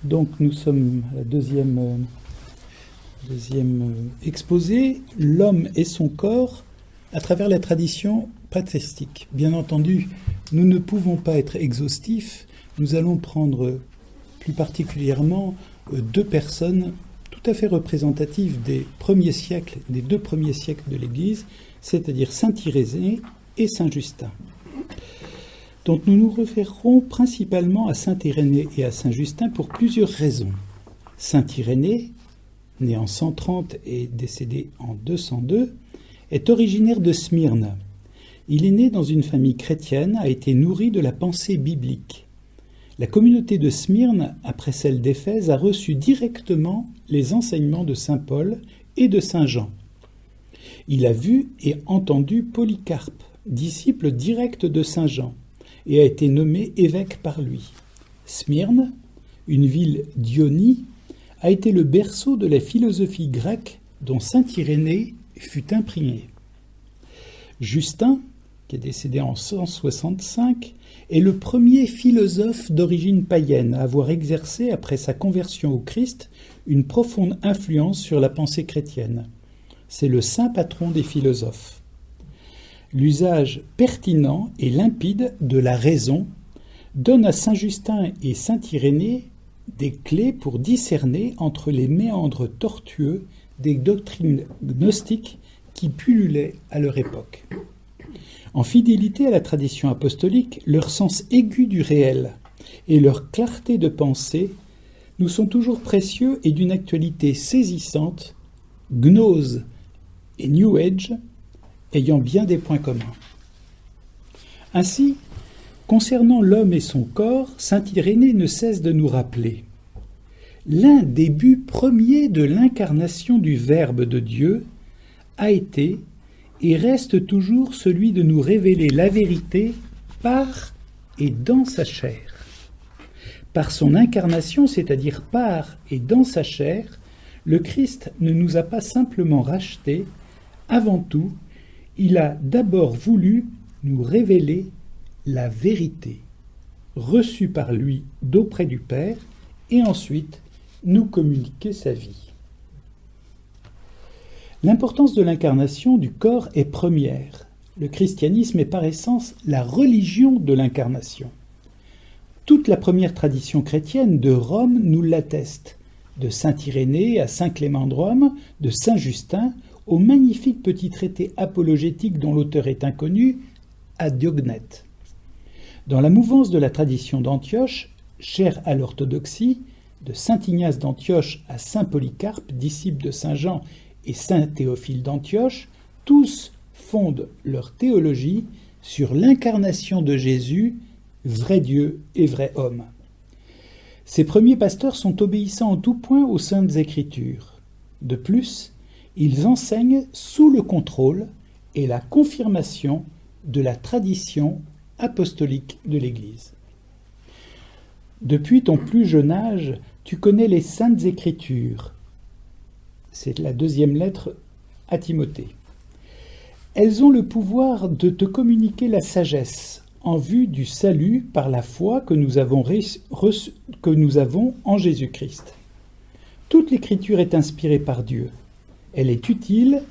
Donc nous sommes à la deuxième exposé, l'homme et son corps à travers la tradition patristique. Bien entendu, nous ne pouvons pas être exhaustifs. Nous allons prendre plus particulièrement deux personnes tout à fait représentatives des deux premiers siècles de l'Église, c'est-à-dire saint Irénée et saint Justin. Donc nous nous référerons principalement à saint Irénée et à saint Justin pour plusieurs raisons. Saint Irénée, né en 130 et décédé en 202, est originaire de Smyrne. Il est né dans une famille chrétienne, a été nourri de la pensée biblique. La communauté de Smyrne, après celle d'Éphèse, a reçu directement les enseignements de saint Paul et de saint Jean. Il a vu et entendu Polycarpe, disciple direct de saint Jean, et a été nommé évêque par lui. Smyrne, une ville d'Ionie, a été le berceau de la philosophie grecque dont saint Irénée fut imprégné. Justin, qui est décédé en 165, est le premier philosophe d'origine païenne à avoir exercé, après sa conversion au Christ, une profonde influence sur la pensée chrétienne. C'est le saint patron des philosophes. L'usage pertinent et limpide de la raison donne à saint Justin et saint Irénée des clés pour discerner entre les méandres tortueux des doctrines gnostiques qui pullulaient à leur époque. En fidélité à la tradition apostolique, leur sens aigu du réel et leur clarté de pensée nous sont toujours précieux et d'une actualité saisissante, gnose et New Age ayant bien des points communs. Ainsi, concernant l'homme et son corps, saint Irénée ne cesse de nous rappeler l'un des buts premiers de l'incarnation du Verbe de Dieu a été et reste toujours celui de nous révéler la vérité par et dans sa chair. Par son incarnation, c'est-à-dire par et dans sa chair, le Christ ne nous a pas simplement rachetés, avant tout, il a d'abord voulu nous révéler la vérité, reçue par lui d'auprès du Père, et ensuite nous communiquer sa vie. L'importance de l'incarnation du corps est première. Le christianisme est par essence la religion de l'incarnation. Toute la première tradition chrétienne de Rome nous l'atteste, de saint Irénée à saint Clément de Rome, de saint Justin, au magnifique petit traité apologétique dont l'auteur est inconnu, à Diognète. Dans la mouvance de la tradition d'Antioche, chère à l'orthodoxie, de saint Ignace d'Antioche à saint Polycarpe, disciple de saint Jean, et saint Théophile d'Antioche, tous fondent leur théologie sur l'incarnation de Jésus, vrai Dieu et vrai homme. Ces premiers pasteurs sont obéissants en tout point aux Saintes Écritures. De plus, ils enseignent sous le contrôle et la confirmation de la tradition apostolique de l'Église. Depuis ton plus jeune âge, tu connais les Saintes Écritures. C'est la deuxième lettre à Timothée. Elles ont le pouvoir de te communiquer la sagesse en vue du salut par la foi que nous avons en Jésus-Christ. Toute l'Écriture est inspirée par Dieu. Elle est utile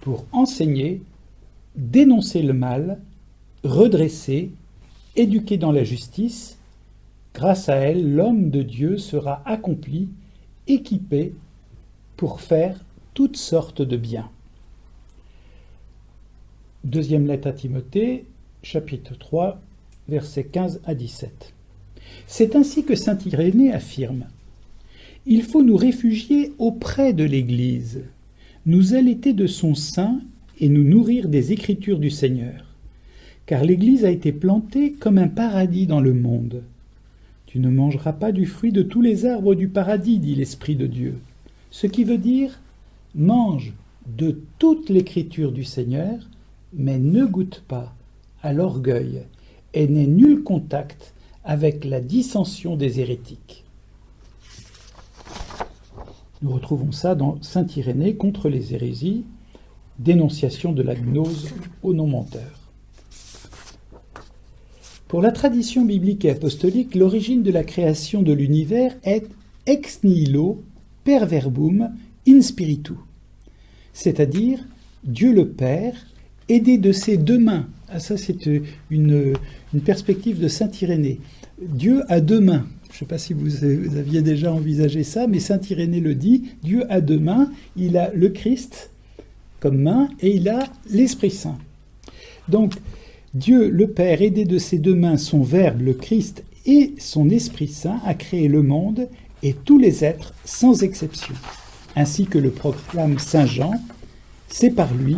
pour enseigner, dénoncer le mal, redresser, éduquer dans la justice. Grâce à elle, l'homme de Dieu sera accompli, équipé pour faire toutes sortes de biens. Deuxième lettre à Timothée, chapitre 3, versets 15 à 17. C'est ainsi que saint Irénée affirme : « Il faut nous réfugier auprès de l'Église, nous allaiter de son sein et nous nourrir des Écritures du Seigneur. Car l'Église a été plantée comme un paradis dans le monde. Tu ne mangeras pas du fruit de tous les arbres du paradis, dit l'Esprit de Dieu. Ce qui veut dire, mange de toute l'Écriture du Seigneur, mais ne goûte pas à l'orgueil et n'aie nul contact avec la dissension des hérétiques. » Nous retrouvons ça dans saint Irénée contre les hérésies, dénonciation de la gnose aux non-menteurs. Pour la tradition biblique et apostolique, l'origine de la création de l'univers est ex nihilo per verbum in spiritu, c'est-à-dire Dieu le Père, aidé de ses deux mains. Ah, ça, c'est une perspective de saint Irénée. Dieu a deux mains. Je ne sais pas si vous aviez déjà envisagé ça, mais saint Irénée le dit, Dieu a deux mains. Il a le Christ comme main et il a l'Esprit Saint. Donc, Dieu le Père, aidé de ses deux mains, son Verbe, le Christ et son Esprit Saint, a créé le monde et tous les êtres sans exception. Ainsi que le proclame saint Jean, c'est par lui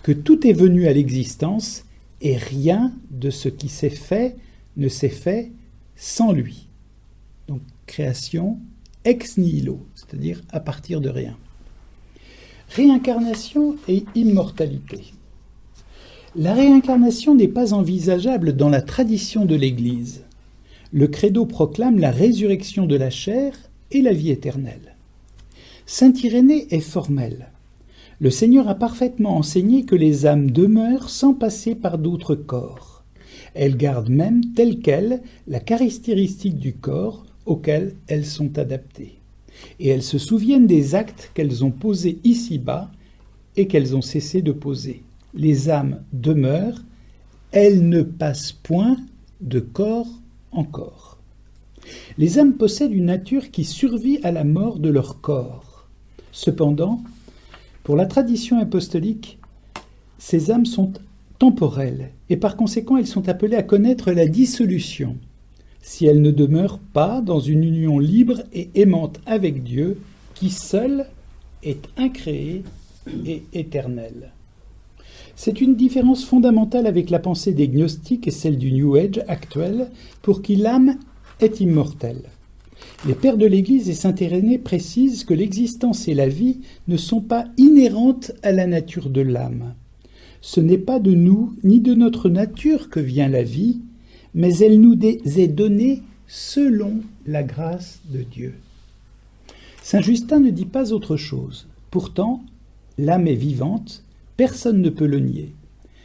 que tout est venu à l'existence et rien de ce qui s'est fait ne s'est fait sans lui. Donc, création ex nihilo, c'est-à-dire à partir de rien. Réincarnation et immortalité. La réincarnation n'est pas envisageable dans la tradition de l'Église. Le credo proclame la résurrection de la chair et la vie éternelle. Saint Irénée est formel. Le Seigneur a parfaitement enseigné que les âmes demeurent sans passer par d'autres corps. Elles gardent même, telle quelle, la caractéristique du corps auquel elles sont adaptées. Et elles se souviennent des actes qu'elles ont posés ici-bas et qu'elles ont cessé de poser. Les âmes demeurent, elles ne passent point de corps en corps. Les âmes possèdent une nature qui survit à la mort de leur corps. Cependant, pour la tradition apostolique, ces âmes sont temporelles et par conséquent elles sont appelées à connaître la dissolution, si elles ne demeurent pas dans une union libre et aimante avec Dieu, qui seul est incréé et éternel. C'est une différence fondamentale avec la pensée des gnostiques et celle du New Age actuel, pour qui l'âme est immortelle. Les pères de l'Église et saint Irénée précisent que l'existence et la vie ne sont pas inhérentes à la nature de l'âme. Ce n'est pas de nous ni de notre nature que vient la vie, mais elle nous est donnée selon la grâce de Dieu. Saint Justin ne dit pas autre chose. Pourtant, l'âme est vivante, personne ne peut le nier.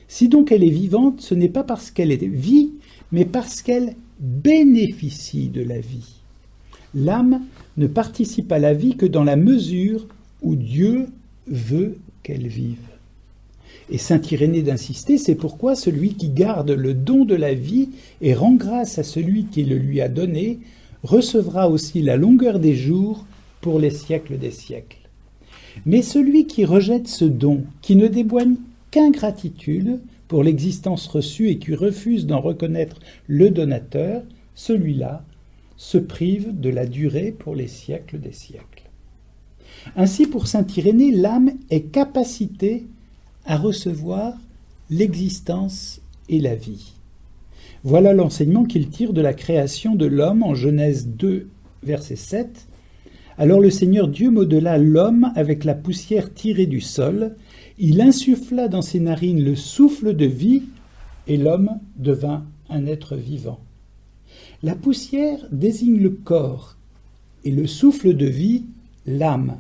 Si donc elle est vivante, ce n'est pas parce qu'elle est vie, mais parce qu'elle bénéficie de la vie. L'âme ne participe à la vie que dans la mesure où Dieu veut qu'elle vive. Et saint Irénée d'insister, c'est pourquoi celui qui garde le don de la vie et rend grâce à celui qui le lui a donné, recevra aussi la longueur des jours pour les siècles des siècles. Mais celui qui rejette ce don, qui ne déboigne qu'ingratitude pour l'existence reçue et qui refuse d'en reconnaître le donateur, celui-là se prive de la durée pour les siècles des siècles. Ainsi, pour saint Irénée, l'âme est capacitée à recevoir l'existence et la vie. Voilà l'enseignement qu'il tire de la création de l'homme en Genèse 2, verset 7. Alors le Seigneur Dieu modela l'homme avec la poussière tirée du sol, il insuffla dans ses narines le souffle de vie, et l'homme devint un être vivant. La poussière désigne le corps, et le souffle de vie, l'âme.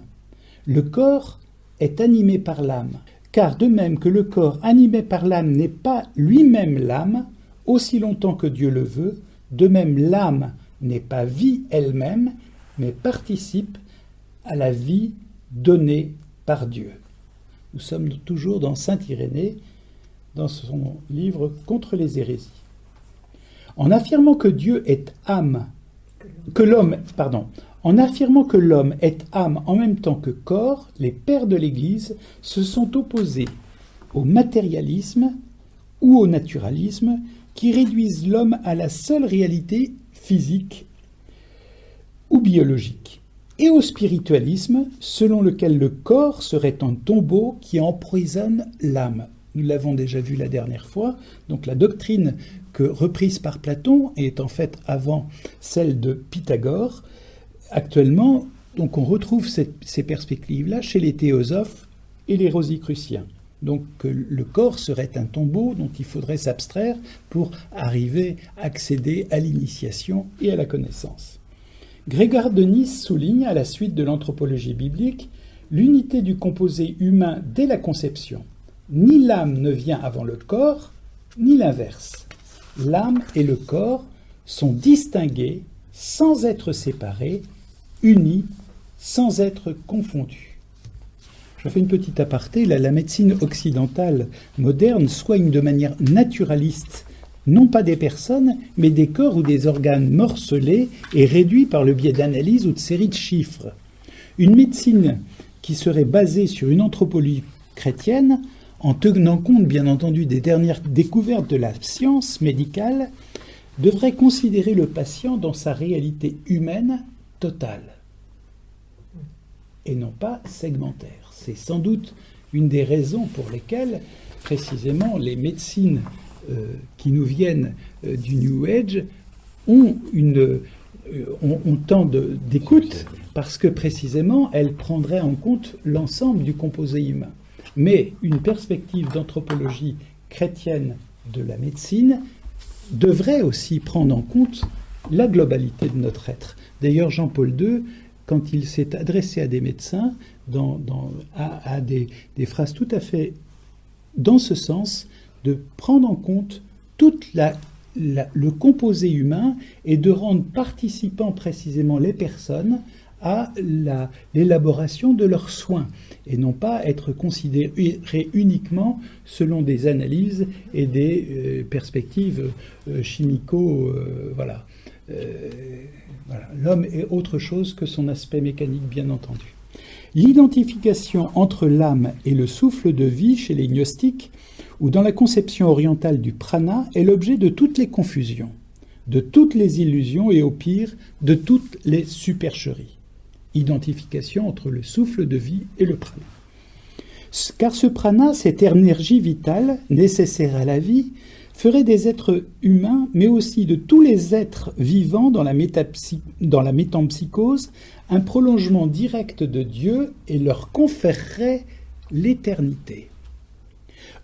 Le corps est animé par l'âme, car de même que le corps animé par l'âme n'est pas lui-même l'âme, aussi longtemps que Dieu le veut, de même l'âme n'est pas vie elle-même, mais participe à la vie donnée par Dieu. Nous sommes toujours dans saint Irénée, dans son livre Contre les hérésies. En affirmant que Dieu est âme, en affirmant que l'homme est âme en même temps que corps, les pères de l'Église se sont opposés au matérialisme ou au naturalisme qui réduisent l'homme à la seule réalité physique ou biologique, et au spiritualisme selon lequel le corps serait un tombeau qui emprisonne l'âme. Nous l'avons déjà vu la dernière fois, donc la doctrine reprise par Platon est en fait avant celle de Pythagore. Actuellement, donc on retrouve ces perspectives-là chez les théosophes et les rosicruciens. Donc le corps serait un tombeau dont il faudrait s'abstraire pour arriver à accéder à l'initiation et à la connaissance. Grégoire de Nice souligne, à la suite de l'anthropologie biblique, l'unité du composé humain dès la conception. Ni l'âme ne vient avant le corps, ni l'inverse. l'âme et le corps sont distingués sans être séparés, unis sans être confondus. Je fais une petite aparté. La médecine occidentale moderne soigne de manière naturaliste non pas des personnes, mais des corps ou des organes morcelés et réduits par le biais d'analyses ou de séries de chiffres. Une médecine qui serait basée sur une anthropologie chrétienne, en tenant compte bien entendu des dernières découvertes de la science médicale, devrait considérer le patient dans sa réalité humaine totale et non pas segmentaire. C'est sans doute une des raisons pour lesquelles précisément les médecines qui nous viennent du New Age ont tant d'écoute parce que précisément elles prendraient en compte l'ensemble du composé humain. Mais une perspective d'anthropologie chrétienne de la médecine devrait aussi prendre en compte la globalité de notre être. D'ailleurs, Jean-Paul II, quand il s'est adressé à des médecins, a des phrases tout à fait dans ce sens, de prendre en compte tout le composé humain et de rendre participants précisément les personnes à l'élaboration de leurs soins et non pas être considérés uniquement selon des analyses et des perspectives chimico... voilà. L'homme est autre chose que son aspect mécanique, bien entendu. L'identification entre l'âme et le souffle de vie chez les gnostiques ou dans la conception orientale du prana est l'objet de toutes les confusions, de toutes les illusions et au pire de toutes les supercheries. Identification entre le souffle de vie et le prana. Car ce prana, cette énergie vitale nécessaire à la vie, ferait des êtres humains, mais aussi de tous les êtres vivants dans la métempsychose, un prolongement direct de Dieu et leur conférerait l'éternité.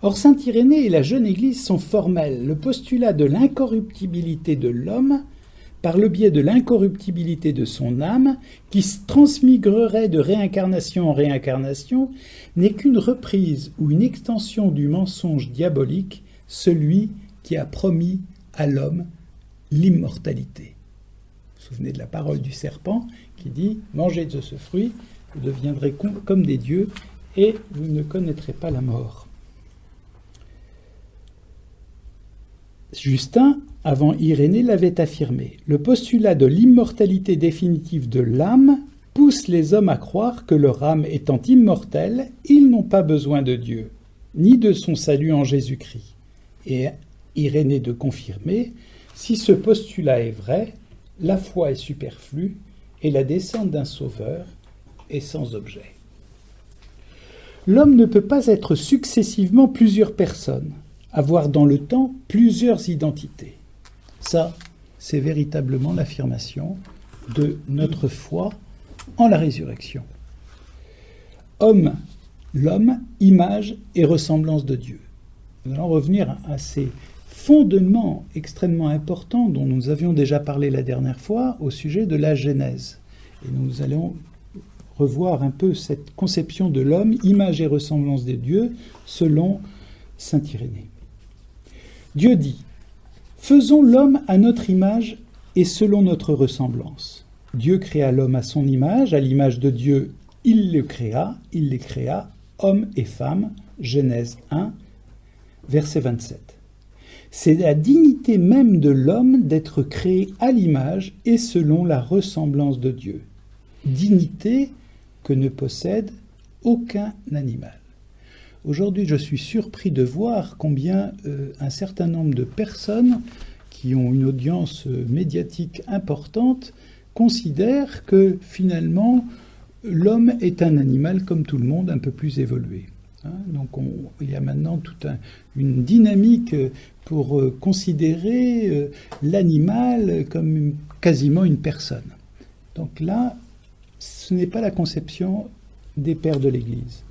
Or, saint Irénée et la jeune Église sont formels. Le postulat de l'incorruptibilité de l'homme, par le biais de l'incorruptibilité de son âme, qui se transmigrerait de réincarnation en réincarnation, n'est qu'une reprise ou une extension du mensonge diabolique, celui qui a promis à l'homme l'immortalité. Vous vous souvenez de la parole du serpent qui dit « Mangez de ce fruit, vous deviendrez comme des dieux et vous ne connaîtrez pas la mort ». Justin, avant Irénée, l'avait affirmé. Le postulat de l'immortalité définitive de l'âme pousse les hommes à croire que leur âme étant immortelle, ils n'ont pas besoin de Dieu, ni de son salut en Jésus-Christ. Et Irénée de confirmer, si ce postulat est vrai, la foi est superflue et la descente d'un sauveur est sans objet. L'homme ne peut pas être successivement plusieurs personnes, avoir dans le temps plusieurs identités. Ça, c'est véritablement l'affirmation de notre foi en la résurrection. Homme, l'homme, image et ressemblance de Dieu. Nous allons revenir à ces fondements extrêmement importants dont nous avions déjà parlé la dernière fois au sujet de la Genèse. Et nous allons revoir un peu cette conception de l'homme, image et ressemblance de Dieu, selon saint Irénée. Dieu dit « Faisons l'homme à notre image et selon notre ressemblance. Dieu créa l'homme à son image, à l'image de Dieu, il les créa, hommes et femmes. » Genèse 1, verset 27. C'est la dignité même de l'homme d'être créé à l'image et selon la ressemblance de Dieu. Dignité que ne possède aucun animal. Aujourd'hui, je suis surpris de voir combien un certain nombre de personnes qui ont une audience médiatique importante considèrent que finalement l'homme est un animal comme tout le monde, un peu plus évolué. Donc il y a maintenant toute une dynamique pour considérer l'animal comme quasiment une personne. Donc là, ce n'est pas la conception des pères de l'Église.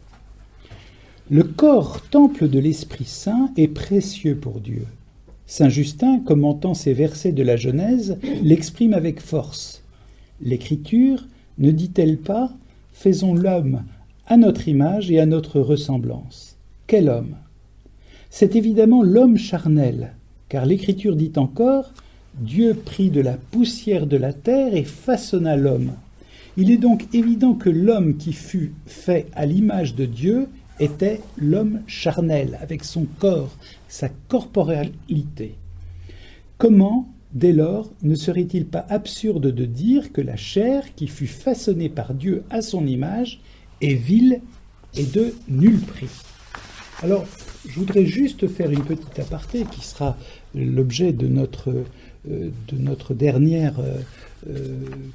Le corps, temple de l'Esprit Saint, est précieux pour Dieu. Saint Justin, commentant ces versets de la Genèse, l'exprime avec force. L'Écriture ne dit-elle pas « Faisons l'homme à notre image et à notre ressemblance ». Quel homme ? C'est évidemment l'homme charnel, car l'Écriture dit encore « Dieu prit de la poussière de la terre et façonna l'homme ». Il est donc évident que l'homme qui fut fait à l'image de Dieu était l'homme charnel, avec son corps, sa corporalité. Comment, dès lors, ne serait-il pas absurde de dire que la chair qui fut façonnée par Dieu à son image est vile et de nul prix? Alors, je voudrais juste faire une petite aparté qui sera l'objet de notre dernière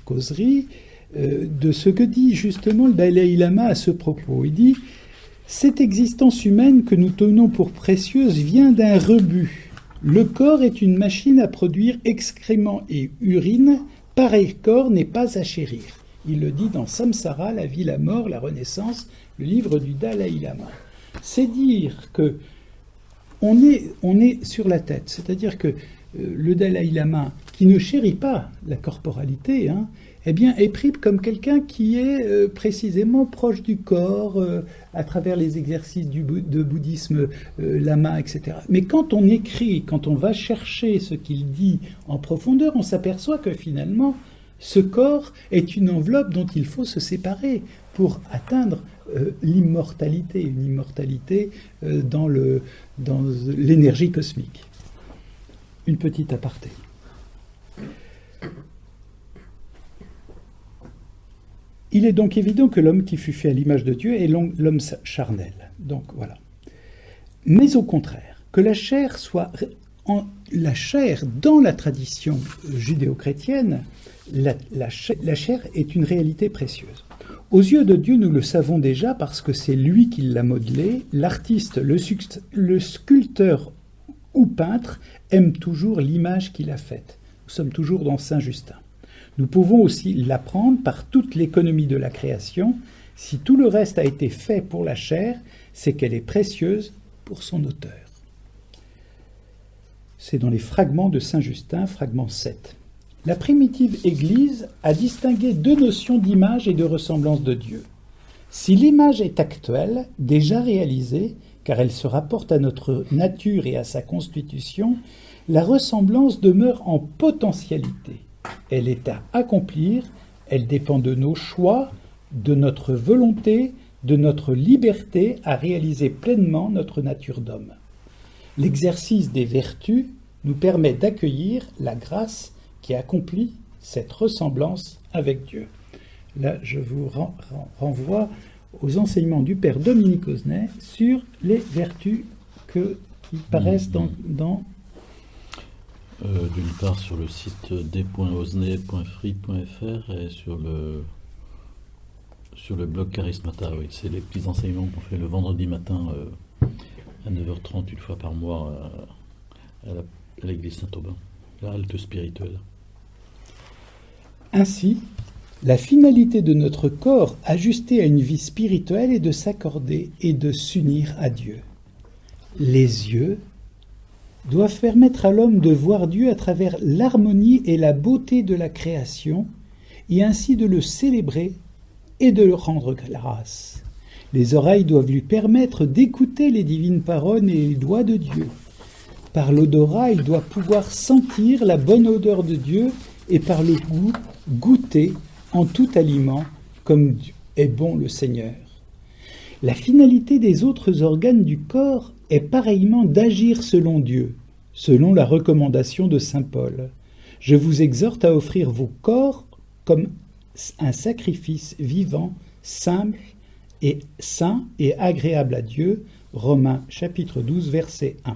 causerie, de ce que dit justement le Dalai Lama à ce propos. Il dit « Cette existence humaine que nous tenons pour précieuse vient d'un rebut. Le corps est une machine à produire excréments et urine. Pareil corps n'est pas à chérir. » Il le dit dans Samsara, la vie, la mort, la renaissance, le livre du Dalai Lama. C'est dire que on est sur la tête. C'est-à-dire que le Dalai Lama, qui ne chérit pas la corporalité, eh bien, est pris comme quelqu'un qui est précisément proche du corps, à travers les exercices de bouddhisme lama, etc. Mais quand on écrit, quand on va chercher ce qu'il dit en profondeur, on s'aperçoit que finalement, ce corps est une enveloppe dont il faut se séparer pour atteindre l'immortalité, une immortalité dans l'énergie cosmique. Une petite aparté. Il est donc évident que l'homme qui fut fait à l'image de Dieu est l'homme charnel. Donc voilà. Mais au contraire, que la chair soit la chair dans la tradition judéo-chrétienne, la chair est une réalité précieuse. Aux yeux de Dieu, nous le savons déjà parce que c'est lui qui l'a modelé. L'artiste, le sculpteur ou peintre aime toujours l'image qu'il a faite. Nous sommes toujours dans Saint Justin. Nous pouvons aussi l'apprendre par toute l'économie de la création. Si tout le reste a été fait pour la chair, c'est qu'elle est précieuse pour son auteur. C'est dans les fragments de Saint Justin, fragment 7. La primitive Église a distingué deux notions d'image et de ressemblance de Dieu. Si l'image est actuelle, déjà réalisée, car elle se rapporte à notre nature et à sa constitution, la ressemblance demeure en potentialité. Elle est à accomplir, elle dépend de nos choix, de notre volonté, de notre liberté à réaliser pleinement notre nature d'homme. L'exercice des vertus nous permet d'accueillir la grâce qui accomplit cette ressemblance avec Dieu. Là, je vous renvoie aux enseignements du père Dominique Osnet sur les vertus qui paraissent dans d'une part sur le site d.osnet.free.fr et sur le blog Charismata. Oui, c'est les petits enseignements qu'on fait le vendredi matin à 9h30 une fois par mois à l'église Saint-Aubin, la halte spirituelle. Ainsi, la finalité de notre corps ajusté à une vie spirituelle est de s'accorder et de s'unir à Dieu. Les yeux doivent permettre à l'homme de voir Dieu à travers l'harmonie et la beauté de la création, et ainsi de le célébrer et de le rendre grâce. Les oreilles doivent lui permettre d'écouter les divines paroles et les doigts de Dieu. Par l'odorat, il doit pouvoir sentir la bonne odeur de Dieu et par le goût, goûter en tout aliment comme est bon le Seigneur. La finalité des autres organes du corps est pareillement d'agir selon Dieu, selon la recommandation de saint Paul. Je vous exhorte à offrir vos corps comme un sacrifice vivant, simple et saint et agréable à Dieu. Romains chapitre 12, verset 1.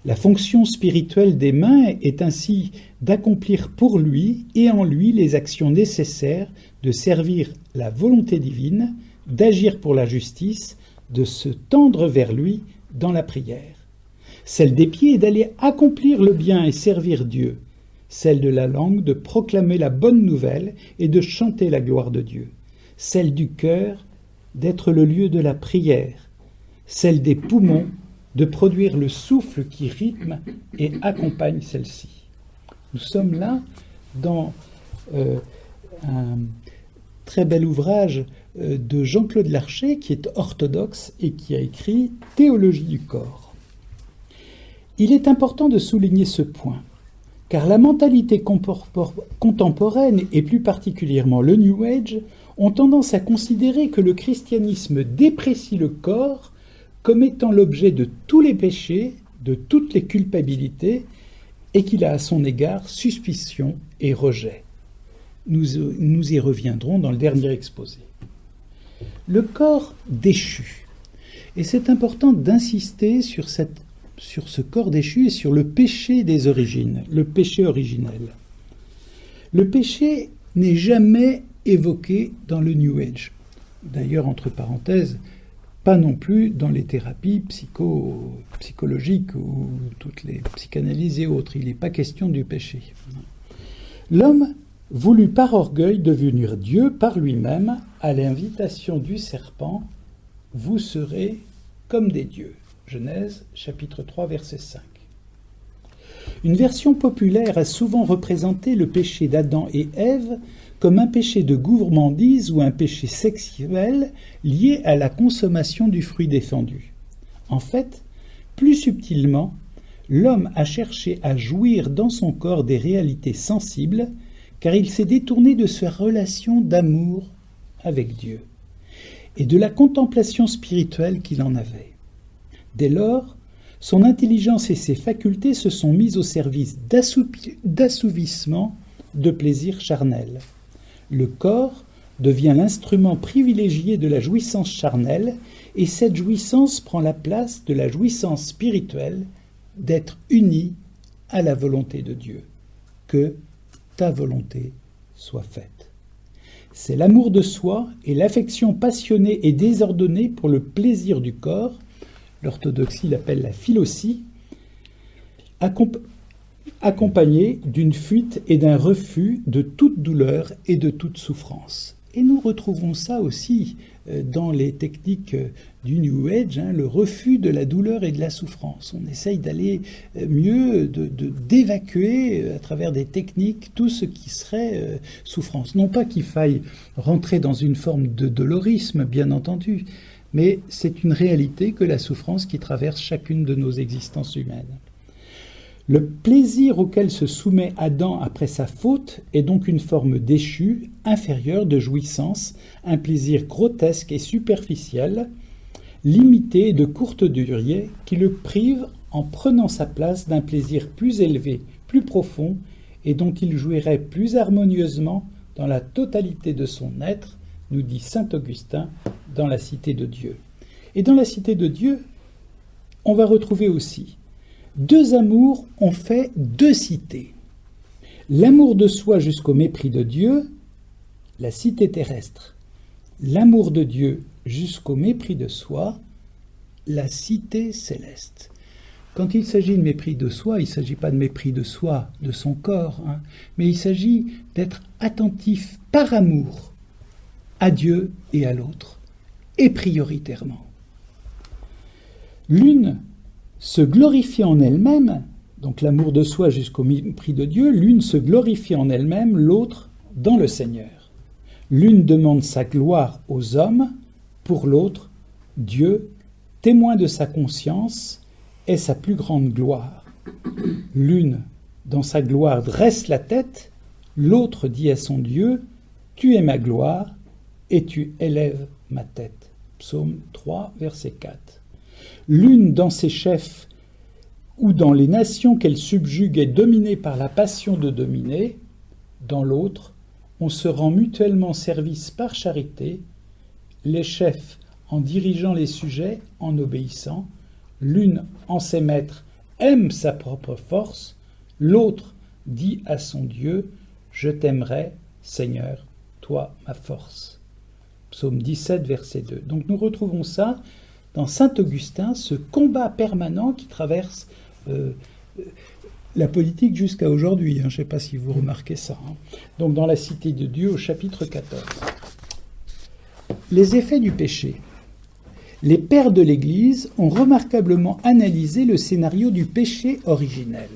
La fonction spirituelle des mains est ainsi d'accomplir pour lui et en lui les actions nécessaires, de servir la volonté divine, d'agir pour la justice, de se tendre vers lui dans la prière. Celle des pieds est d'aller accomplir le bien et servir Dieu. Celle de la langue de proclamer la bonne nouvelle et de chanter la gloire de Dieu. Celle du cœur d'être le lieu de la prière. Celle des poumons de produire le souffle qui rythme et accompagne celle-ci. Nous sommes là dans un très bel ouvrage de Jean-Claude Larcher, qui est orthodoxe et qui a écrit « Théologie du corps ». Il est important de souligner ce point, car la mentalité contemporaine, et plus particulièrement le New Age, ont tendance à considérer que le christianisme déprécie le corps comme étant l'objet de tous les péchés, de toutes les culpabilités, et qu'il a à son égard suspicion et rejet. Nous y reviendrons dans le dernier exposé. Le corps déchu. Et c'est important d'insister sur ce corps déchu et sur le péché des origines, le péché originel. Le péché n'est jamais évoqué dans le New Age. D'ailleurs, entre parenthèses, pas non plus dans les thérapies psychologiques ou toutes les psychanalyses et autres. Il n'est pas question du péché. L'homme voulut par orgueil devenir Dieu par lui-même à l'invitation du serpent « Vous serez comme des dieux ». Genèse, chapitre 3, verset 5. Une version populaire a souvent représenté le péché d'Adam et Ève comme un péché de gourmandise ou un péché sexuel lié à la consommation du fruit défendu. En fait, plus subtilement, l'homme a cherché à jouir dans son corps des réalités sensibles, car il s'est détourné de sa relation d'amour avec Dieu et de la contemplation spirituelle qu'il en avait. Dès lors, son intelligence et ses facultés se sont mises au service d'assouvissement de plaisirs charnels. Le corps devient l'instrument privilégié de la jouissance charnelle, et cette jouissance prend la place de la jouissance spirituelle d'être uni à la volonté de Dieu. Que ta volonté soit faite. C'est l'amour de soi et l'affection passionnée et désordonnée pour le plaisir du corps, l'orthodoxie l'appelle la philosie, accompagnée d'une fuite et d'un refus de toute douleur et de toute souffrance. Et nous retrouvons ça aussi dans les techniques du New Age, le refus de la douleur et de la souffrance. On essaye d'aller mieux, d'évacuer à travers des techniques tout ce qui serait souffrance. Non pas qu'il faille rentrer dans une forme de dolorisme, bien entendu, mais c'est une réalité que la souffrance qui traverse chacune de nos existences humaines. Le plaisir auquel se soumet Adam après sa faute est donc une forme déchue, inférieure de jouissance, un plaisir grotesque et superficiel, limité et de courte durée, qui le prive en prenant sa place d'un plaisir plus élevé, plus profond, et dont il jouirait plus harmonieusement dans la totalité de son être, nous dit saint Augustin, dans la Cité de Dieu. Et dans la Cité de Dieu, on va retrouver aussi deux amours ont fait deux cités. L'amour de soi jusqu'au mépris de Dieu, la cité terrestre. L'amour de Dieu jusqu'au mépris de soi, la cité céleste. Quand il s'agit de mépris de soi, il ne s'agit pas de mépris de soi, de son corps, mais il s'agit d'être attentif par amour à Dieu et à l'autre, et prioritairement. L'une se glorifie en elle-même, donc l'amour de soi jusqu'au mépris de Dieu, l'une se glorifie en elle-même, l'autre dans le Seigneur. L'une demande sa gloire aux hommes, pour l'autre, Dieu, témoin de sa conscience, est sa plus grande gloire. L'une, dans sa gloire, dresse la tête, l'autre dit à son Dieu, « Tu es ma gloire, et tu élèves ma tête. » Psaume 3, verset 4. L'une dans ses chefs ou dans les nations qu'elle subjugue est dominée par la passion de dominer, dans l'autre, on se rend mutuellement service par charité, les chefs en dirigeant les sujets, en obéissant, l'une en ses maîtres aime sa propre force, l'autre dit à son Dieu, « Je t'aimerai, Seigneur, toi ma force. » Psaume 17, verset 2. Donc nous retrouvons ça dans saint Augustin, ce combat permanent qui traverse la politique jusqu'à aujourd'hui. Je ne sais pas si vous remarquez ça. Donc dans la Cité de Dieu au chapitre 14. Les effets du péché. Les pères de l'Église ont remarquablement analysé le scénario du péché originel.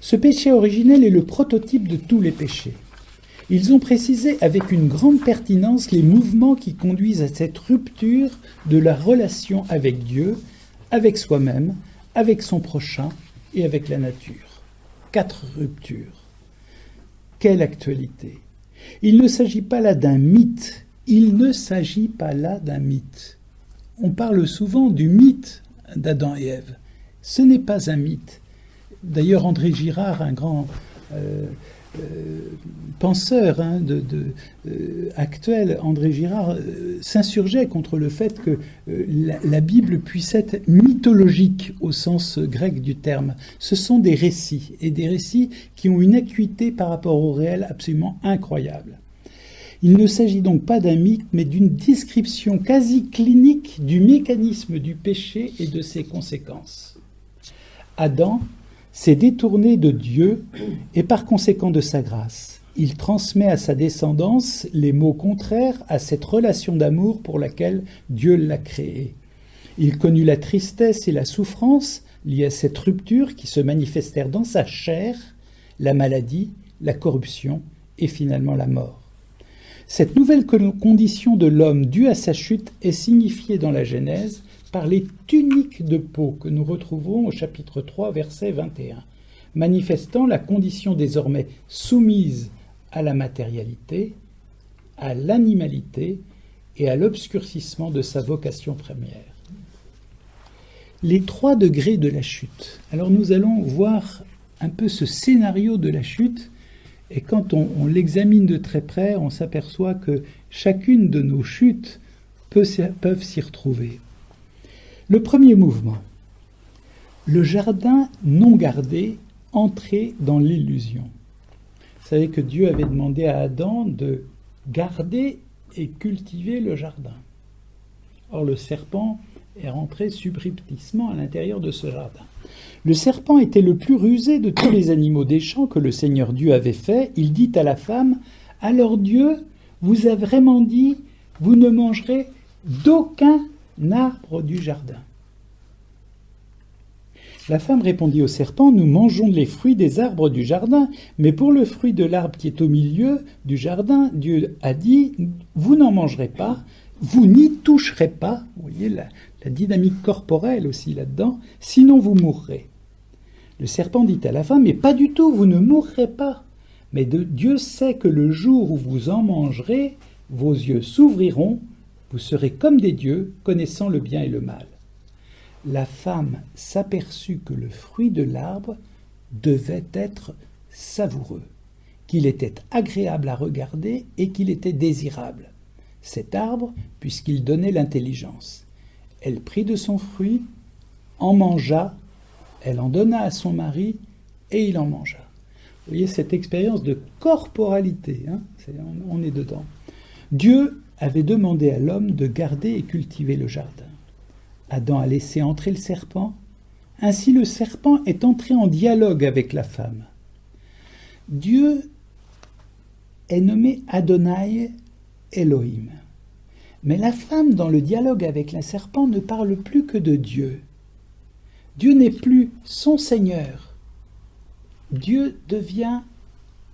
Ce péché originel est le prototype de tous les péchés. Ils ont précisé avec une grande pertinence les mouvements qui conduisent à cette rupture de la relation avec Dieu, avec soi-même, avec son prochain et avec la nature. 4 ruptures. Quelle actualité! Il ne s'agit pas là d'un mythe. Il ne s'agit pas là d'un mythe. On parle souvent du mythe d'Adam et Ève. Ce n'est pas un mythe. D'ailleurs, André Girard, un grand penseur actuel, André Girard, s'insurgeait contre le fait que la Bible puisse être mythologique au sens grec du terme. Ce sont des récits, et des récits qui ont une acuité par rapport au réel absolument incroyable. Il ne s'agit donc pas d'un mythe, mais d'une description quasi clinique du mécanisme du péché et de ses conséquences. Adam s'est détourné de Dieu et par conséquent de sa grâce. Il transmet à sa descendance les mots contraires à cette relation d'amour pour laquelle Dieu l'a créé. Il connut la tristesse et la souffrance liées à cette rupture qui se manifestèrent dans sa chair, la maladie, la corruption et finalement la mort. Cette nouvelle condition de l'homme due à sa chute est signifiée dans la Genèse par les tuniques de peau que nous retrouvons au chapitre 3, verset 21, manifestant la condition désormais soumise à la matérialité, à l'animalité et à l'obscurcissement de sa vocation première. Les 3 degrés de la chute. Alors nous allons voir un peu ce scénario de la chute, et quand on l'examine de très près, on s'aperçoit que chacune de nos chutes peuvent s'y retrouver. Le premier mouvement, le jardin non gardé, entré dans l'illusion. Vous savez que Dieu avait demandé à Adam de garder et cultiver le jardin. Or, le serpent est rentré subrepticement à l'intérieur de ce jardin. Le serpent était le plus rusé de tous les animaux des champs que le Seigneur Dieu avait fait. Il dit à la femme, « Alors Dieu vous a vraiment dit, vous ne mangerez d'aucun arbre du jardin. » La femme répondit au serpent, « Nous mangeons les fruits des arbres du jardin, mais pour le fruit de l'arbre qui est au milieu du jardin, Dieu a dit, vous n'en mangerez pas, vous n'y toucherez pas. » Vous voyez la dynamique corporelle aussi là-dedans, « sinon vous mourrez. » Le serpent dit à la femme, « Mais pas du tout, vous ne mourrez pas. Mais Dieu sait que le jour où vous en mangerez, vos yeux s'ouvriront, vous serez comme des dieux, connaissant le bien et le mal. » La femme s'aperçut que le fruit de l'arbre devait être savoureux, qu'il était agréable à regarder et qu'il était désirable. Cet arbre, puisqu'il donnait l'intelligence. Elle prit de son fruit, en mangea, elle en donna à son mari et il en mangea. Vous voyez cette expérience de corporalité, on est dedans. Dieu avait demandé à l'homme de garder et cultiver le jardin. Adam a laissé entrer le serpent. Ainsi, le serpent est entré en dialogue avec la femme. Dieu est nommé Adonai Elohim. Mais la femme, dans le dialogue avec le serpent, ne parle plus que de Dieu. Dieu n'est plus son Seigneur. Dieu devient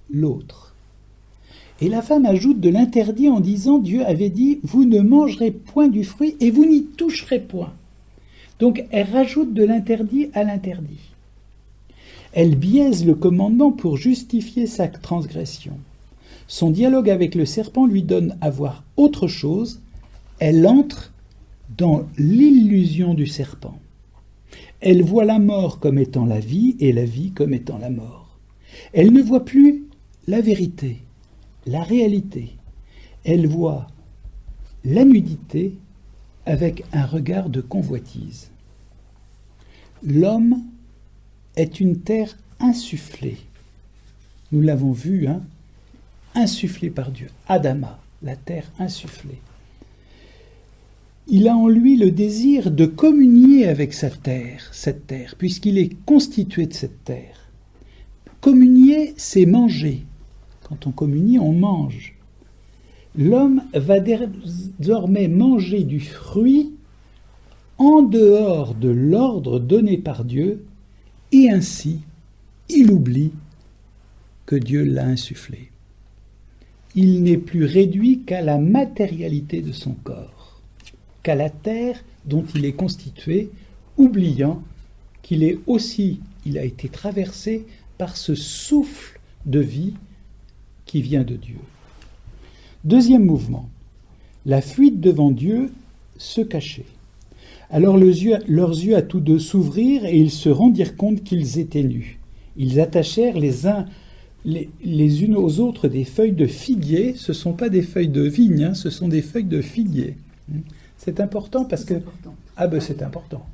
l'autre. Et la femme ajoute de l'interdit en disant, Dieu avait dit, vous ne mangerez point du fruit et vous n'y toucherez point. Donc elle rajoute de l'interdit à l'interdit. Elle biaise le commandement pour justifier sa transgression. Son dialogue avec le serpent lui donne à voir autre chose. Elle entre dans l'illusion du serpent. Elle voit la mort comme étant la vie et la vie comme étant la mort. Elle ne voit plus la vérité, la réalité. Elle voit la nudité avec un regard de convoitise. L'homme est une terre insufflée. Nous l'avons vu, insufflée par Dieu. Adama, la terre insufflée. Il a en lui le désir de communier avec cette terre, puisqu'il est constitué de cette terre. Communier, c'est manger. Quand on communie, on mange. L'homme va désormais manger du fruit en dehors de l'ordre donné par Dieu, et ainsi, il oublie que Dieu l'a insufflé. Il n'est plus réduit qu'à la matérialité de son corps, qu'à la terre dont il est constitué, oubliant qu'il il a été traversé par ce souffle de vie qui vient de Dieu. Deuxième mouvement, la fuite devant Dieu, se cacher. Alors leurs yeux à tous deux s'ouvrirent et ils se rendirent compte qu'ils étaient nus. Ils attachèrent les unes aux autres des feuilles de figuier. Ce ne sont pas des feuilles de vigne, hein, ce sont des feuilles de figuier. C'est important parce que... Important. Ah ben c'est important.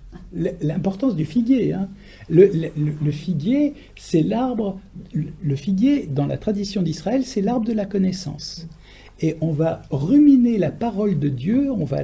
L'importance du figuier. Hein. Le figuier, c'est l'arbre... Le figuier, dans la tradition d'Israël, c'est l'arbre de la connaissance. Et on va ruminer la parole de Dieu, on va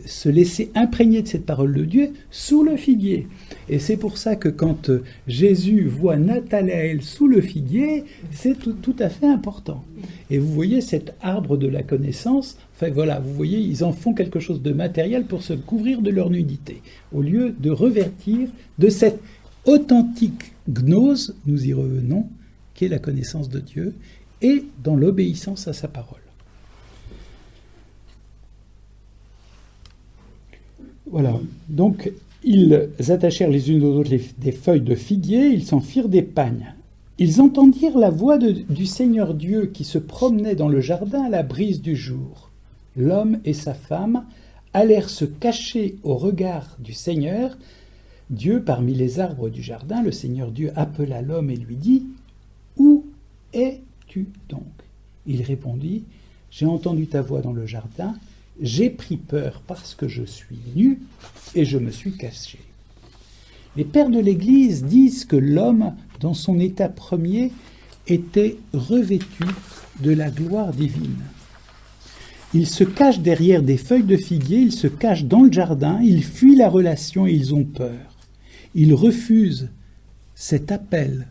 se laisser imprégner de cette parole de Dieu sous le figuier. Et c'est pour ça que quand Jésus voit Nathanaël sous le figuier, c'est tout à fait important. Et vous voyez cet arbre de la connaissance, enfin voilà, vous voyez, ils en font quelque chose de matériel pour se couvrir de leur nudité, au lieu de revêtir de cette authentique gnose, nous y revenons, qui est la connaissance de Dieu, et dans l'obéissance à sa parole. Voilà, donc ils attachèrent les unes aux autres des feuilles de figuier, ils s'en firent des pagnes. Ils entendirent la voix du Seigneur Dieu qui se promenait dans le jardin à la brise du jour. L'homme et sa femme allèrent se cacher au regard du Seigneur Dieu parmi les arbres du jardin. Le Seigneur Dieu appela l'homme et lui dit « Où es-tu donc ?» Il répondit « J'ai entendu ta voix dans le jardin, j'ai pris peur parce que je suis nu et je me suis caché. » Les pères de l'Église disent que l'homme, dans son état premier, était revêtu de la gloire divine. Ils se cachent derrière des feuilles de figuier, ils se cachent dans le jardin, ils fuient la relation et ils ont peur. Ils refusent cet appel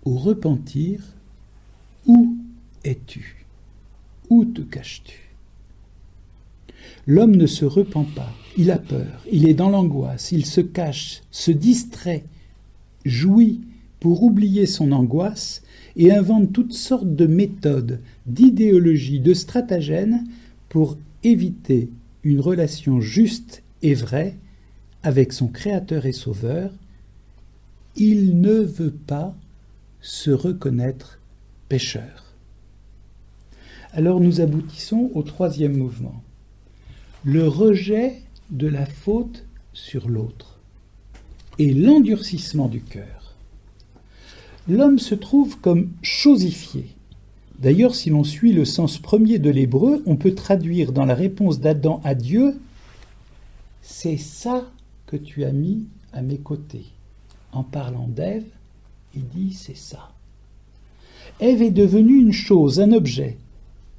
au repentir. Où es-tu ? Où te caches-tu ? L'homme ne se repent pas, il a peur, il est dans l'angoisse, il se cache, se distrait, jouit pour oublier son angoisse et invente toutes sortes de méthodes, d'idéologies, de stratagèmes pour éviter une relation juste et vraie avec son Créateur et Sauveur. Il ne veut pas se reconnaître pécheur. Alors nous aboutissons au troisième mouvement. Le rejet de la faute sur l'autre et l'endurcissement du cœur. L'homme se trouve comme chosifié. D'ailleurs, si l'on suit le sens premier de l'hébreu, on peut traduire dans la réponse d'Adam à Dieu « C'est ça que tu as mis à mes côtés ». En parlant d'Ève, il dit « c'est ça ». Ève est devenue une chose, un objet.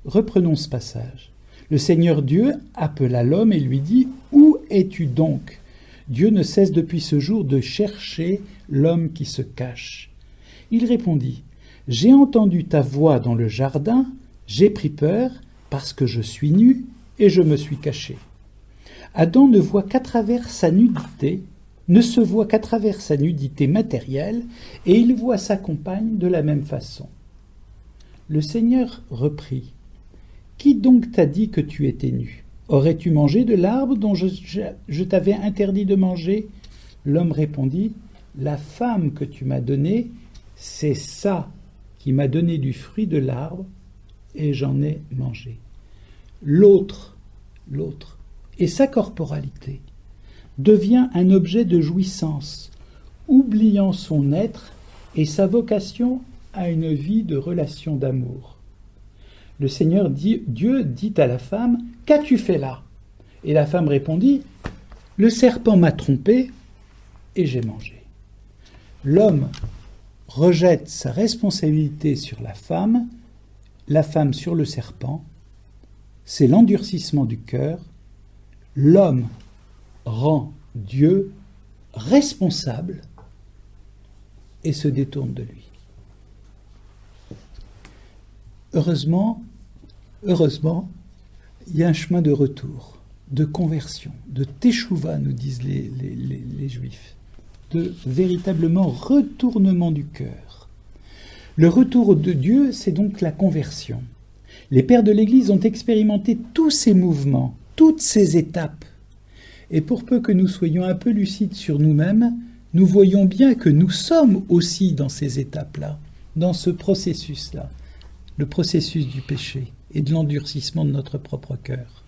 Reprenons ce passage. Le Seigneur Dieu appela l'homme et lui dit « Où es-tu donc ?» Dieu ne cesse depuis ce jour de chercher l'homme qui se cache. Il répondit « J'ai entendu ta voix dans le jardin, j'ai pris peur parce que je suis nu et je me suis caché. » Adam ne se voit qu'à travers sa nudité matérielle et il voit sa compagne de la même façon. Le Seigneur reprit « Qui donc t'a dit que tu étais nu ? Aurais-tu mangé de l'arbre dont je t'avais interdit de manger ?» L'homme répondit « La femme que tu m'as donnée, c'est ça qui m'a donné du fruit de l'arbre et j'en ai mangé. » L'autre, et sa corporalité, devient un objet de jouissance, oubliant son être et sa vocation à une vie de relation d'amour. Le Seigneur Dieu dit à la femme « Qu'as-tu fait là ?» Et la femme répondit « Le serpent m'a trompé et j'ai mangé. » L'homme rejette sa responsabilité sur la femme sur le serpent. C'est l'endurcissement du cœur. L'homme rend Dieu responsable et se détourne de lui. Heureusement, il y a un chemin de retour, de conversion, de teshuva, nous disent les Juifs, de véritablement retournement du cœur. Le retour de Dieu, c'est donc la conversion. Les pères de l'Église ont expérimenté tous ces mouvements, toutes ces étapes. Et pour peu que nous soyons un peu lucides sur nous-mêmes, nous voyons bien que nous sommes aussi dans ces étapes-là, dans ce processus-là, le processus du péché et de l'endurcissement de notre propre cœur.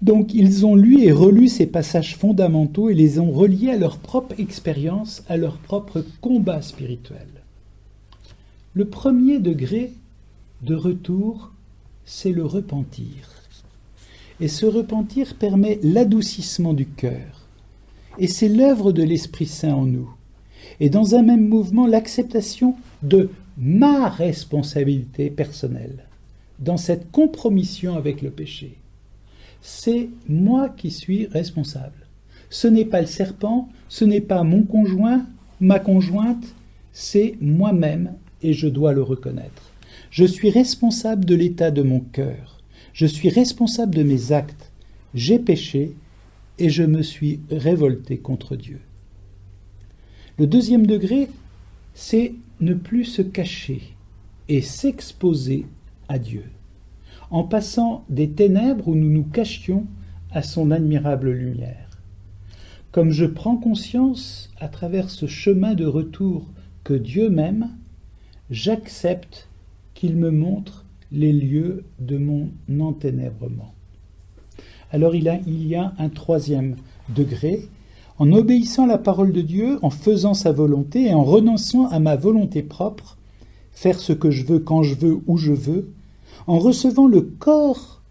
Donc ils ont lu et relu ces passages fondamentaux et les ont reliés à leur propre expérience, à leur propre combat spirituel. Le premier degré de retour, c'est le repentir. Et ce repentir permet l'adoucissement du cœur. Et c'est l'œuvre de l'Esprit Saint en nous. Et dans un même mouvement, l'acceptation de ma responsabilité personnelle, dans cette compromission avec le péché. C'est moi qui suis responsable. Ce n'est pas le serpent, ce n'est pas mon conjoint, ma conjointe, c'est moi-même et je dois le reconnaître. Je suis responsable de l'état de mon cœur. Je suis responsable de mes actes. J'ai péché et je me suis révolté contre Dieu. Le deuxième degré, c'est ne plus se cacher et s'exposer à Dieu, en passant des ténèbres où nous nous cachions à son admirable lumière. Comme je prends conscience, à travers ce chemin de retour que Dieu m'aime, j'accepte qu'il me montre les lieux de mon enténèbrement. Alors il y a un troisième degré, en obéissant à la parole de Dieu, en faisant sa volonté et en renonçant à ma volonté propre, faire ce que je veux quand je veux, où je veux, en recevant le corps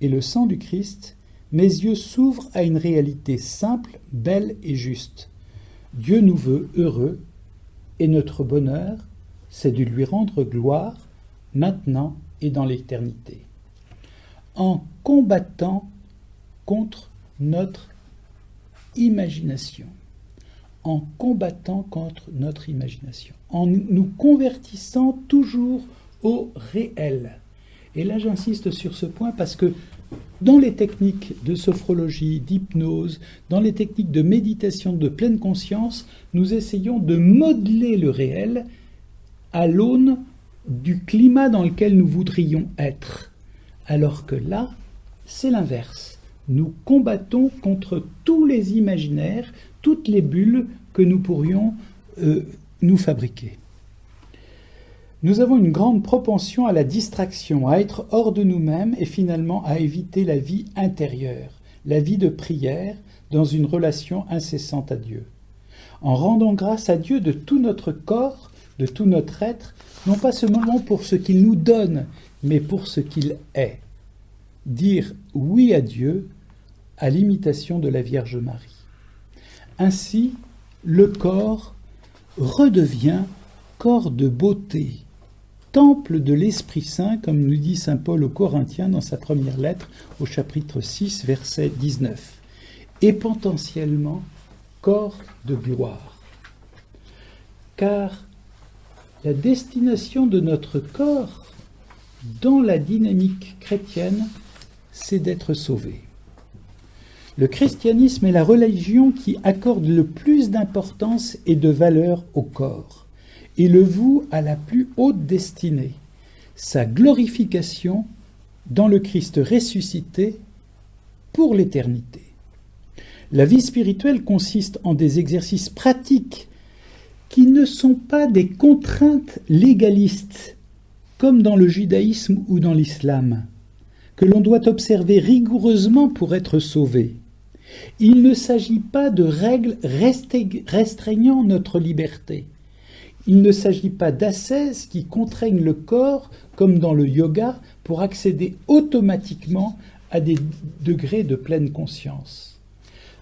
et le sang du Christ, mes yeux s'ouvrent à une réalité simple, belle et juste. Dieu nous veut heureux et notre bonheur, c'est de lui rendre gloire maintenant et dans l'éternité, en combattant contre notre imagination, en combattant contre notre imagination, en nous convertissant toujours au réel. Et là, j'insiste sur ce point parce que dans les techniques de sophrologie, d'hypnose, dans les techniques de méditation de pleine conscience, nous essayons de modeler le réel à l'aune du climat dans lequel nous voudrions être. Alors que là, c'est l'inverse. Nous combattons contre tous les imaginaires, toutes les bulles que nous pourrions nous fabriquer. Nous avons une grande propension à la distraction, à être hors de nous-mêmes et finalement à éviter la vie intérieure, la vie de prière dans une relation incessante à Dieu. En rendant grâce à Dieu de tout notre corps, de tout notre être, non pas seulement pour ce qu'il nous donne, mais pour ce qu'il est. Dire oui à Dieu à l'imitation de la Vierge Marie. Ainsi, le corps redevient corps de beauté, temple de l'Esprit Saint, comme nous dit saint Paul aux Corinthiens dans sa première lettre au chapitre 6, verset 19, et potentiellement corps de gloire. Car la destination de notre corps dans la dynamique chrétienne, c'est d'être sauvé. Le christianisme est la religion qui accorde le plus d'importance et de valeur au corps et le voue à la plus haute destinée, sa glorification dans le Christ ressuscité pour l'éternité. La vie spirituelle consiste en des exercices pratiques qui ne sont pas des contraintes légalistes, comme dans le judaïsme ou dans l'islam, que l'on doit observer rigoureusement pour être sauvé. Il ne s'agit pas de règles restreignant notre liberté. Il ne s'agit pas d'ascèses qui contraignent le corps, comme dans le yoga, pour accéder automatiquement à des degrés de pleine conscience.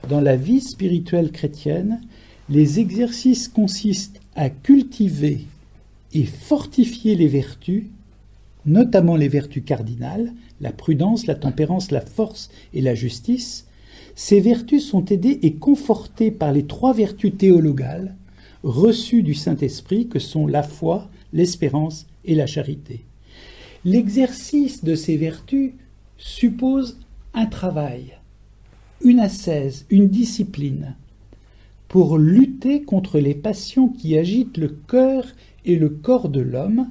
Dans la vie spirituelle chrétienne, les exercices consistent à cultiver et fortifier les vertus, notamment les vertus cardinales, la prudence, la tempérance, la force et la justice. Ces vertus sont aidées et confortées par les 3 vertus théologales reçues du Saint-Esprit que sont la foi, l'espérance et la charité. L'exercice de ces vertus suppose un travail, une ascèse, une discipline, pour lutter contre les passions qui agitent le cœur et le corps de l'homme,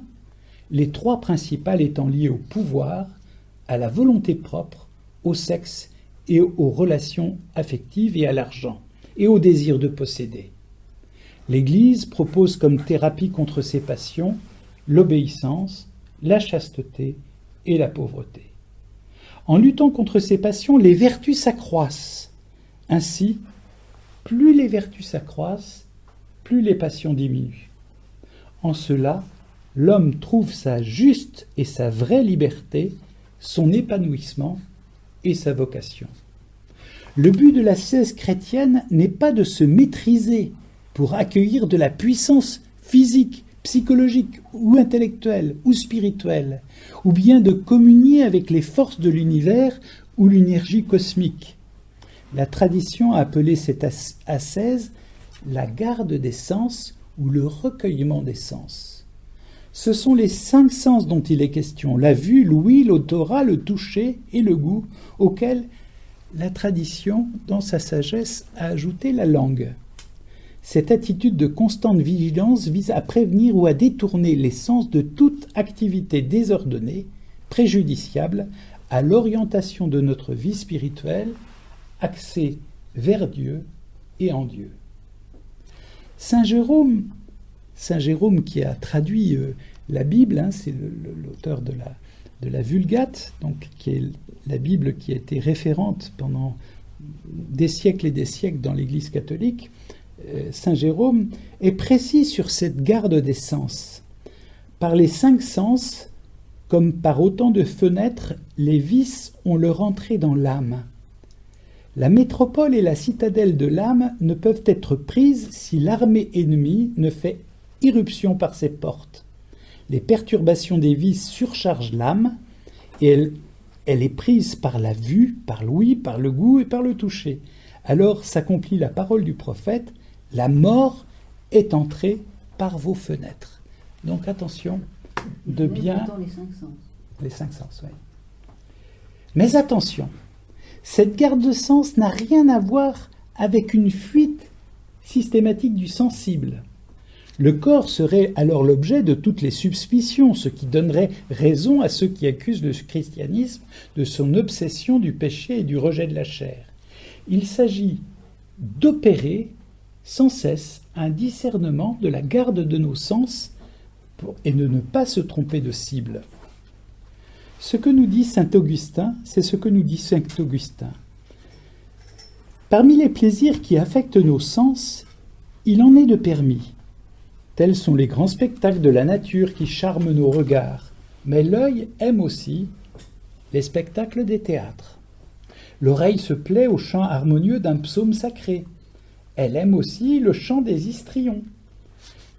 les 3 principales étant liées au pouvoir, à la volonté propre, au sexe et aux relations affectives et à l'argent, et au désir de posséder. L'Église propose comme thérapie contre ces passions l'obéissance, la chasteté et la pauvreté. En luttant contre ces passions, les vertus s'accroissent. Ainsi, plus les vertus s'accroissent, plus les passions diminuent. En cela, l'homme trouve sa juste et sa vraie liberté, son épanouissement et sa vocation. Le but de l'ascèse chrétienne n'est pas de se maîtriser pour accueillir de la puissance physique, psychologique ou intellectuelle ou spirituelle, ou bien de communier avec les forces de l'univers ou l'énergie cosmique. La tradition a appelé cette ascèse la garde des sens ou le recueillement des sens. Ce sont les 5 sens dont il est question, la vue, l'ouïe, l'odorat, le toucher et le goût, auxquels la tradition, dans sa sagesse, a ajouté la langue. Cette attitude de constante vigilance vise à prévenir ou à détourner les sens de toute activité désordonnée, préjudiciable à l'orientation de notre vie spirituelle, axée vers Dieu et en Dieu. Saint Jérôme qui a traduit la Bible, c'est l'auteur de la Vulgate, donc qui est la Bible qui a été référente pendant des siècles et des siècles dans l'Église catholique. Saint Jérôme est précis sur cette garde des sens. Par les 5 sens, comme par autant de fenêtres, les vices ont leur entrée dans l'âme. La métropole et la citadelle de l'âme ne peuvent être prises si l'armée ennemie ne fait irruption par ses portes. Les perturbations des vices surchargent l'âme et elle est prise par la vue, par l'ouïe, par le goût et par le toucher. Alors s'accomplit la parole du prophète: la mort est entrée par vos fenêtres. Donc attention de bien... Les 5 sens, oui. Mais attention, cette garde de sens n'a rien à voir avec une fuite systématique du sensible. Le corps serait alors l'objet de toutes les suspicions, ce qui donnerait raison à ceux qui accusent le christianisme de son obsession du péché et du rejet de la chair. Il s'agit d'opérer sans cesse un discernement de la garde de nos sens et de ne pas se tromper de cible. Ce que nous dit saint Augustin, c'est ce que nous dit saint Augustin. Parmi les plaisirs qui affectent nos sens, il en est de permis. Tels sont les grands spectacles de la nature qui charment nos regards. Mais l'œil aime aussi les spectacles des théâtres. L'oreille se plaît au chant harmonieux d'un psaume sacré. Elle aime aussi le chant des histrions.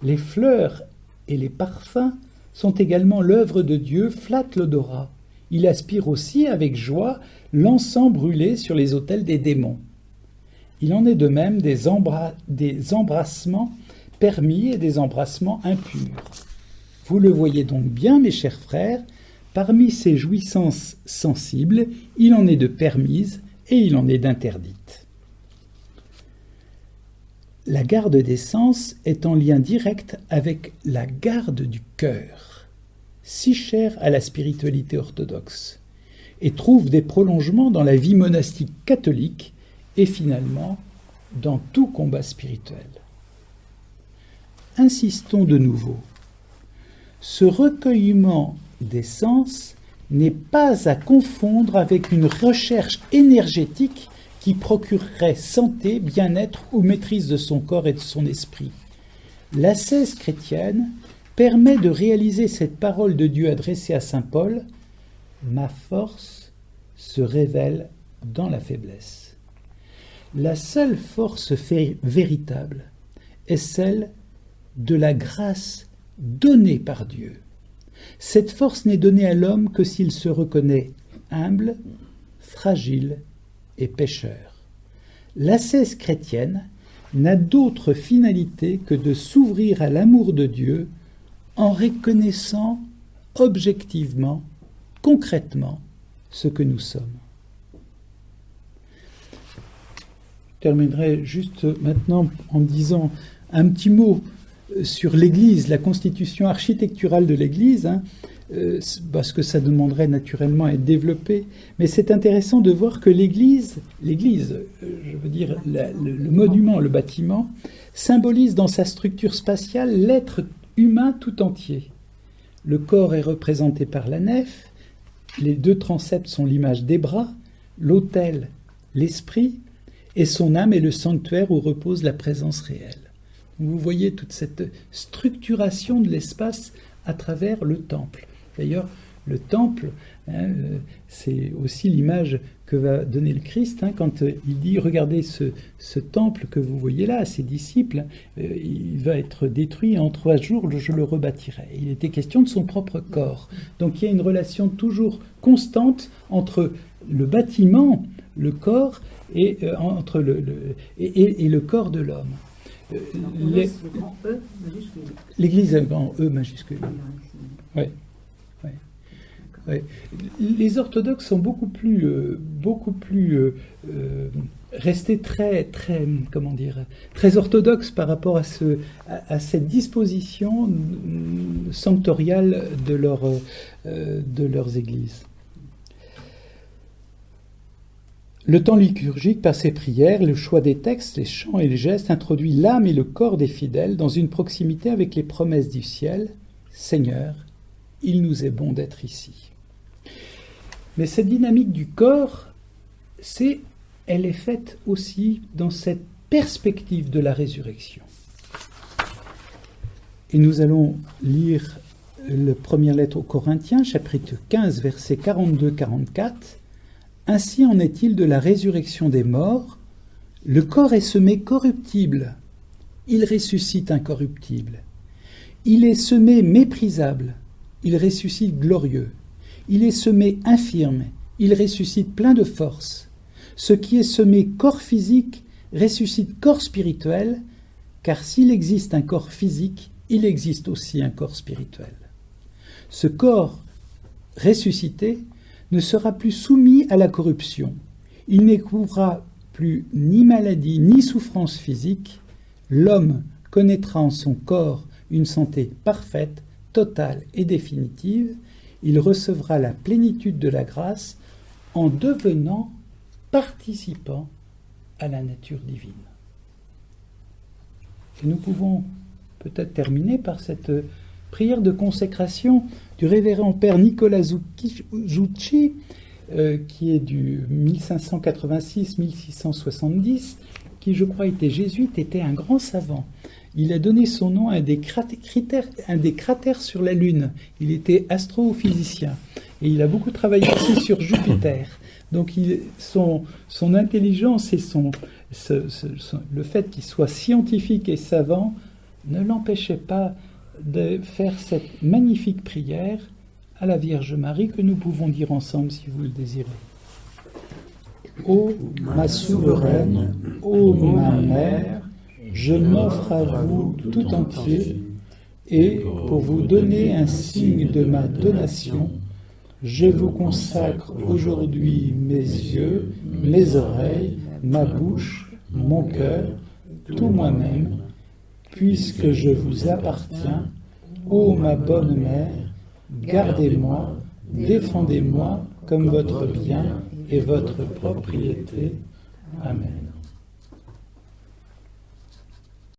Les fleurs et les parfums sont également l'œuvre de Dieu, flattent l'odorat. Il aspire aussi avec joie l'encens brûlé sur les autels des démons. Il en est de même des embrassements permis et des embrassements impurs. Vous le voyez donc bien, mes chers frères, parmi ces jouissances sensibles, il en est de permises et il en est d'interdites. La garde des sens est en lien direct avec la garde du cœur, si chère à la spiritualité orthodoxe, et trouve des prolongements dans la vie monastique catholique et finalement dans tout combat spirituel. Insistons de nouveau. Ce recueillement des sens n'est pas à confondre avec une recherche énergétique qui procurerait santé, bien-être ou maîtrise de son corps et de son esprit. L'ascèse chrétienne permet de réaliser cette parole de Dieu adressée à saint Paul: « Ma force se révèle dans la faiblesse ». La seule force véritable est celle de la grâce donnée par Dieu. Cette force n'est donnée à l'homme que s'il se reconnaît humble, fragile et pécheur. L'ascèse chrétienne n'a d'autre finalité que de s'ouvrir à l'amour de Dieu en reconnaissant objectivement, concrètement, ce que nous sommes. Je terminerai juste maintenant en disant un petit mot sur l'Église, la constitution architecturale de l'Église. parce que ça demanderait naturellement à être développé, mais c'est intéressant de voir que l'église, je veux dire le monument, le bâtiment, symbolise dans sa structure spatiale l'être humain tout entier. Le corps est représenté par la nef, les deux transepts sont l'image des bras, l'autel, l'esprit, et son âme est le sanctuaire où repose la présence réelle. Vous voyez toute cette structuration de l'espace à travers le temple. D'ailleurs, le temple, c'est aussi l'image que va donner le Christ quand il dit « Regardez ce temple que vous voyez là, ses disciples, il va être détruit, en 3 jours je le rebâtirai. » Il était question de son propre corps. Donc il y a une relation toujours constante entre le bâtiment, le corps, et entre le corps de l'homme. Le grand E majuscule. L'Église a un grand E majuscule. Oui. Les orthodoxes sont beaucoup plus restés très orthodoxes par rapport à cette disposition sanctoriale de leurs églises. Le temps liturgique, par ses prières, le choix des textes, les chants et les gestes, introduit l'âme et le corps des fidèles dans une proximité avec les promesses du ciel. Seigneur, il nous est bon d'être ici. Mais cette dynamique du corps, elle est faite aussi dans cette perspective de la résurrection. Et nous allons lire la première lettre aux Corinthiens, chapitre 15, versets 42-44. Ainsi en est-il de la résurrection des morts. Le corps est semé corruptible, il ressuscite incorruptible. Il est semé méprisable, il ressuscite glorieux. Il est semé infirme, il ressuscite plein de force. Ce qui est semé corps physique ressuscite corps spirituel, car s'il existe un corps physique, il existe aussi un corps spirituel. Ce corps ressuscité ne sera plus soumis à la corruption. Il n'éprouvera plus ni maladie ni souffrance physique. L'homme connaîtra en son corps une santé parfaite, totale et définitive. Il recevra la plénitude de la grâce en devenant participant à la nature divine. Et nous pouvons peut-être terminer par cette prière de consécration du révérend père Nicolas Zucchi, qui est du 1586-1670, qui je crois était jésuite, était un grand savant. Il a donné son nom à un des cratères sur la Lune. Il était astrophysicien et il a beaucoup travaillé aussi sur Jupiter. Donc son intelligence et le fait qu'il soit scientifique et savant ne l'empêchait pas de faire cette magnifique prière à la Vierge Marie que nous pouvons dire ensemble si vous le désirez. Ô ma souveraine, ô ma mère, je m'offre à vous tout entier, et pour vous donner un signe de ma donation, je vous consacre aujourd'hui mes yeux, mes oreilles, ma bouche, mon cœur, tout moi-même, puisque je vous appartiens, ô ma bonne mère, gardez-moi, défendez-moi comme votre bien et votre propriété. Amen.